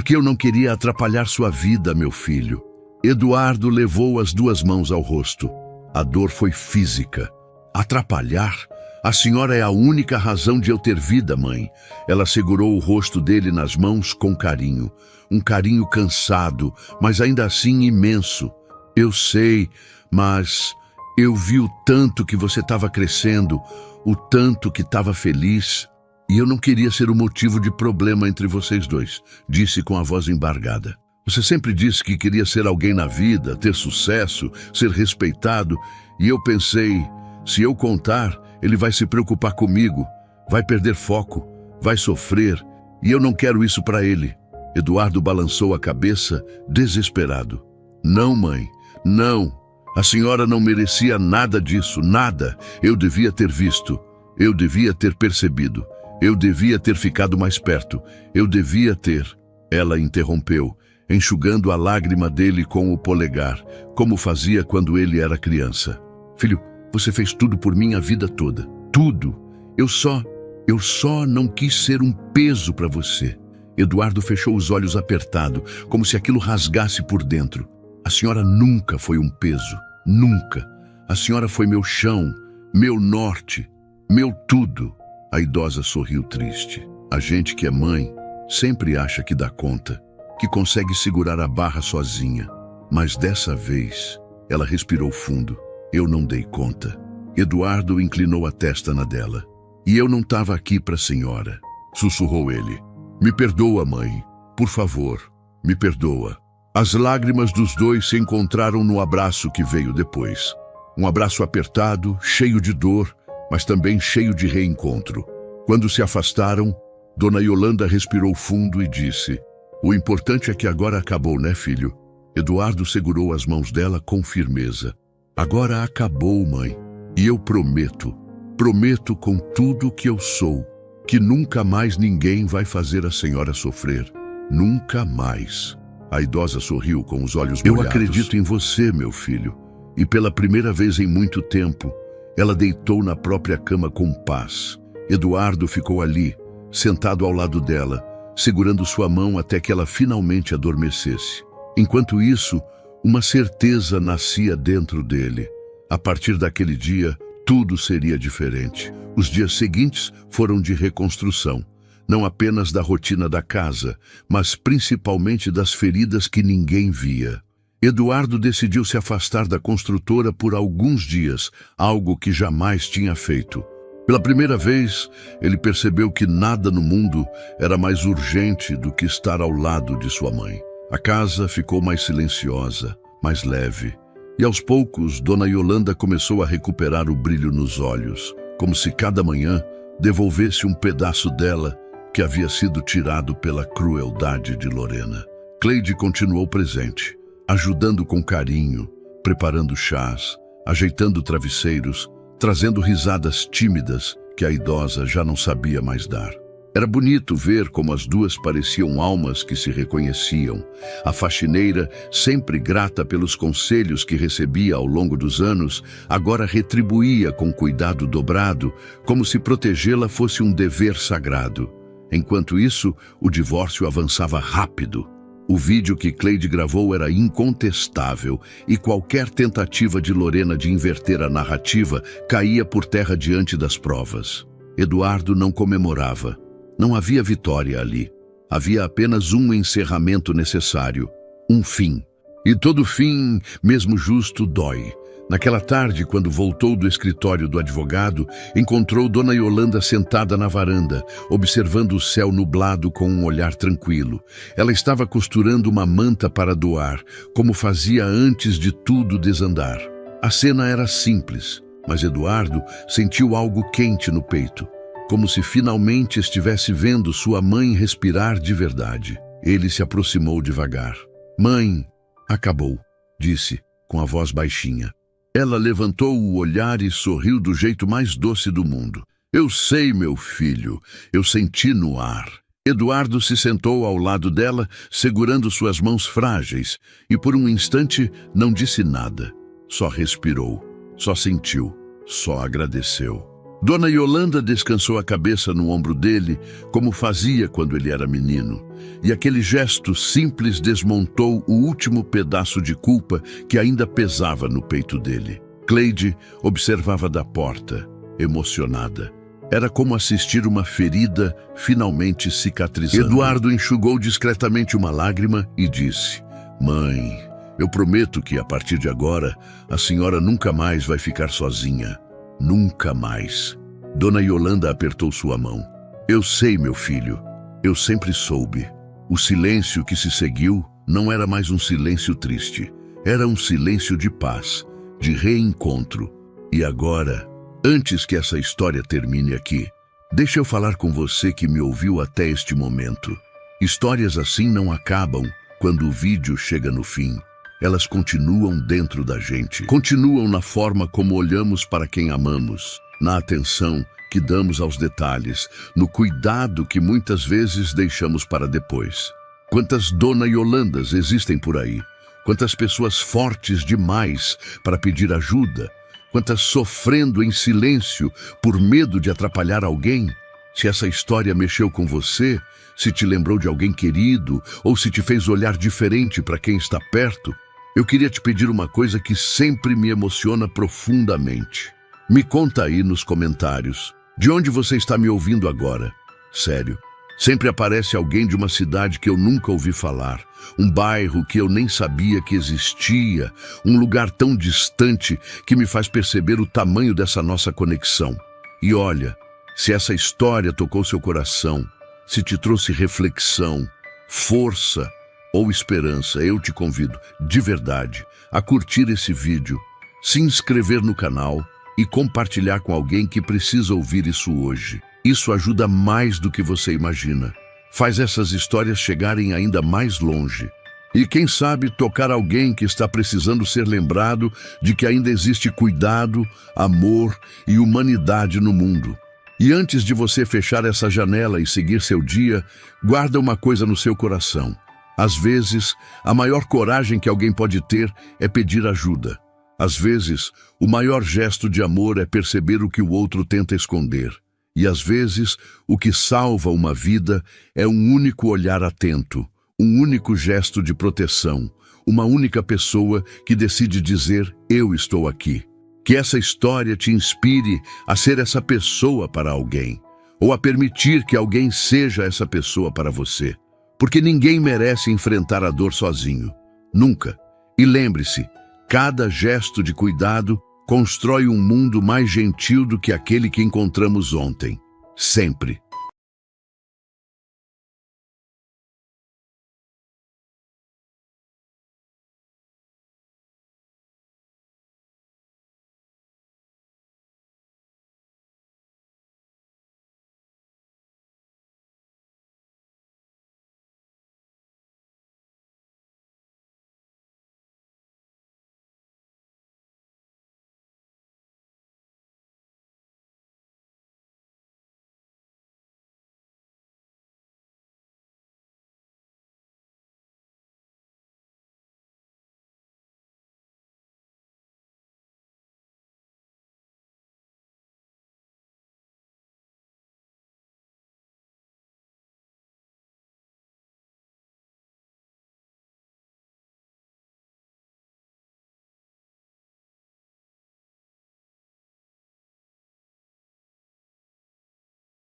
eu não queria atrapalhar sua vida, meu filho. Eduardo levou as duas mãos ao rosto. A dor foi física. Atrapalhar? A senhora é a única razão de eu ter vida, mãe. Ela segurou o rosto dele nas mãos com carinho. Um carinho cansado, mas ainda assim imenso. Eu sei, mas Eu vi o tanto que você estava crescendo, o tanto que estava feliz, e eu não queria ser o motivo de problema entre vocês dois, disse com a voz embargada. Você sempre disse que queria ser alguém na vida, ter sucesso, ser respeitado, e eu pensei, se eu contar, ele vai se preocupar comigo, vai perder foco, vai sofrer, e eu não quero isso para ele. Eduardo balançou a cabeça, desesperado. Não, mãe, não. A senhora não merecia nada disso, nada. Eu devia ter visto, eu devia ter percebido, eu devia ter ficado mais perto, eu devia ter... Ela interrompeu, enxugando a lágrima dele com o polegar, como fazia quando ele era criança. Filho, você fez tudo por mim a vida toda. Tudo. Eu só não quis ser um peso para você. Eduardo fechou os olhos apertado, como se aquilo rasgasse por dentro. A senhora nunca foi um peso. Nunca. A senhora foi meu chão, meu norte, meu tudo. A idosa sorriu triste. A gente que é mãe sempre acha que dá conta, que consegue segurar a barra sozinha. Mas dessa vez, ela respirou fundo. Eu não dei conta. Eduardo inclinou a testa na dela. E eu não estava aqui para a senhora, sussurrou ele. Me perdoa, mãe. Por favor, me perdoa. As lágrimas dos dois se encontraram no abraço que veio depois. Um abraço apertado, cheio de dor, mas também cheio de reencontro. Quando se afastaram, Dona Yolanda respirou fundo e disse: O importante é que agora acabou, né, filho? Eduardo segurou as mãos dela com firmeza. Agora acabou, mãe. E eu prometo com tudo que eu sou, que nunca mais ninguém vai fazer a senhora sofrer. Nunca mais. A idosa sorriu com os olhos molhados. Eu acredito em você, meu filho. E pela primeira vez em muito tempo, ela deitou na própria cama com paz. Eduardo ficou ali, sentado ao lado dela, segurando sua mão até que ela finalmente adormecesse. Enquanto isso, uma certeza nascia dentro dele. A partir daquele dia, tudo seria diferente. Os dias seguintes foram de reconstrução. Não apenas da rotina da casa, mas principalmente das feridas que ninguém via. Eduardo decidiu se afastar da construtora por alguns dias, algo que jamais tinha feito. Pela primeira vez, ele percebeu que nada no mundo era mais urgente do que estar ao lado de sua mãe. A casa ficou mais silenciosa, mais leve. E aos poucos, Dona Yolanda começou a recuperar o brilho nos olhos, como se cada manhã devolvesse um pedaço dela que havia sido tirado pela crueldade de Lorena. Cleide continuou presente, ajudando com carinho, preparando chás, ajeitando travesseiros, trazendo risadas tímidas que a idosa já não sabia mais dar. Era bonito ver como as duas pareciam almas que se reconheciam. A faxineira, sempre grata pelos conselhos que recebia ao longo dos anos, agora retribuía com cuidado dobrado, como se protegê-la fosse um dever sagrado. Enquanto isso, o divórcio avançava rápido. O vídeo que Cleide gravou era incontestável e qualquer tentativa de Lorena de inverter a narrativa caía por terra diante das provas. Eduardo não comemorava. Não havia vitória ali. Havia apenas um encerramento necessário, um fim. E todo fim, mesmo justo, dói. Naquela tarde, quando voltou do escritório do advogado, encontrou Dona Yolanda sentada na varanda, observando o céu nublado com um olhar tranquilo. Ela estava costurando uma manta para doar, como fazia antes de tudo desandar. A cena era simples, mas Eduardo sentiu algo quente no peito, como se finalmente estivesse vendo sua mãe respirar de verdade. Ele se aproximou devagar. Mãe, acabou, disse, com a voz baixinha. Ela levantou o olhar e sorriu do jeito mais doce do mundo. Eu sei, meu filho, eu senti no ar. Eduardo se sentou ao lado dela, segurando suas mãos frágeis, e por um instante não disse nada. Só respirou, só sentiu, só agradeceu. Dona Yolanda descansou a cabeça no ombro dele, como fazia quando ele era menino, e aquele gesto simples desmontou o último pedaço de culpa que ainda pesava no peito dele. Cleide observava da porta, emocionada. Era como assistir uma ferida finalmente cicatrizando. Eduardo enxugou discretamente uma lágrima e disse: Mãe, Eu prometo que, a partir de agora, a senhora nunca mais vai ficar sozinha. Nunca mais. Dona Yolanda apertou sua mão. Eu sei, meu filho. Eu sempre soube. O silêncio que se seguiu não era mais um silêncio triste. Era um silêncio de paz, de reencontro. E agora, antes que essa história termine aqui, deixa eu falar com você que me ouviu até este momento. Histórias assim não acabam quando o vídeo chega no fim. Elas continuam dentro da gente. Continuam na forma como olhamos para quem amamos, na atenção que damos aos detalhes, no cuidado que muitas vezes deixamos para depois. Quantas Dona Yolandas existem por aí? Quantas pessoas fortes demais para pedir ajuda? Quantas sofrendo em silêncio por medo de atrapalhar alguém? Se essa história mexeu com você, se te lembrou de alguém querido ou se te fez olhar diferente para quem está perto, eu queria te pedir uma coisa que sempre me emociona profundamente. Me conta aí nos comentários, de onde você está me ouvindo agora? Sério, sempre aparece alguém de uma cidade que eu nunca ouvi falar, um bairro que eu nem sabia que existia, um lugar tão distante que me faz perceber o tamanho dessa nossa conexão. E olha, se essa história tocou seu coração, se te trouxe reflexão, força ou esperança, eu te convido, de verdade, a curtir esse vídeo, se inscrever no canal e compartilhar com alguém que precisa ouvir isso hoje. Isso ajuda mais do que você imagina. Faz essas histórias chegarem ainda mais longe. E quem sabe tocar alguém que está precisando ser lembrado de que ainda existe cuidado, amor e humanidade no mundo. E antes de você fechar essa janela e seguir seu dia, guarda uma coisa no seu coração. Às vezes, a maior coragem que alguém pode ter é pedir ajuda. Às vezes, o maior gesto de amor é perceber o que o outro tenta esconder. E às vezes, o que salva uma vida é um único olhar atento, um único gesto de proteção, uma única pessoa que decide dizer, eu estou aqui. Que essa história te inspire a ser essa pessoa para alguém, ou a permitir que alguém seja essa pessoa para você. Porque ninguém merece enfrentar a dor sozinho. Nunca. E lembre-se, cada gesto de cuidado constrói um mundo mais gentil do que aquele que encontramos ontem. Sempre.